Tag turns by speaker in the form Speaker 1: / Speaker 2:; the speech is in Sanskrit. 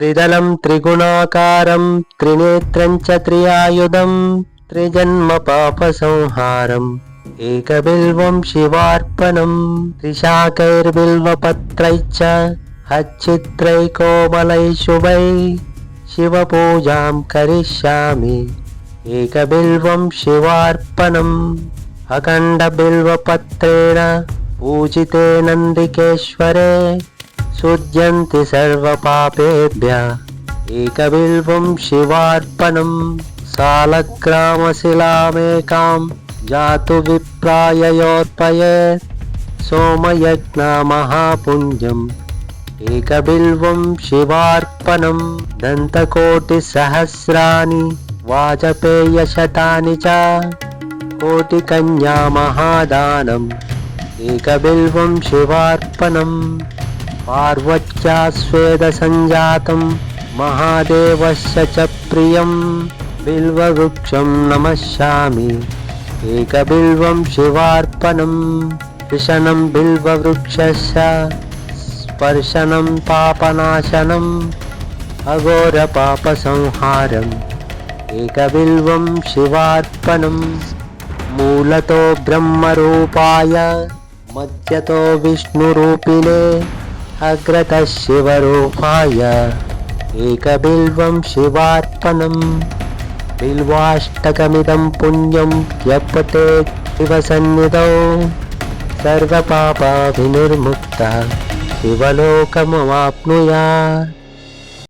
Speaker 1: त्रिदलं त्रिगुणाकारं त्रिनेत्रं च त्रियायुधं त्रिजन्म पापसंहारम् एकबिल्वं शिवार्पणम् त्रिशाकैर्बिल्वपत्रैश्च हच्चित्रैकोमलैः शुभैः शिवपूजां करिष्यामि एकबिल्वं शिवार्पणम् अखण्डबिल्वपत्रेण पूजिते नन्दिकेश्वरे शुध्यन्ति सर्वपापेभ्यः एकबिल्वं शिवार्पणम् सालग्रामशिलामेकां जातु विप्राय योर्पयेत् सोमयज्ञमहापुञ्जम् एकबिल्वं शिवार्पणम् दन्तकोटिसहस्राणि वाजपेयशतानि च कोटिकन्या महादानम् एकबिल्वं शिवार्पणम् पार्वत्या स्वेदसञ्जातं महादेवस्य च प्रियं बिल्ववृक्षं नमस्यामि एकबिल्वं शिवार्पणम् विशनं बिल्ववृक्षस्य स्पर्शनं पापनाशनम् अघोरपापसंहारम् एकबिल्वं शिवार्पणम् मूलतो ब्रह्मरूपाय मध्यतो विष्णुरूपिणे अग्रतः शिवरूपाय एकबिल्वं शिवार्पणम् बिल्वाष्टकमिदं पुण्यं यपठेत् शिवसन्निधौ सर्वपापविनिर्मुक्तः शिवलोकमवाप्नुयात्।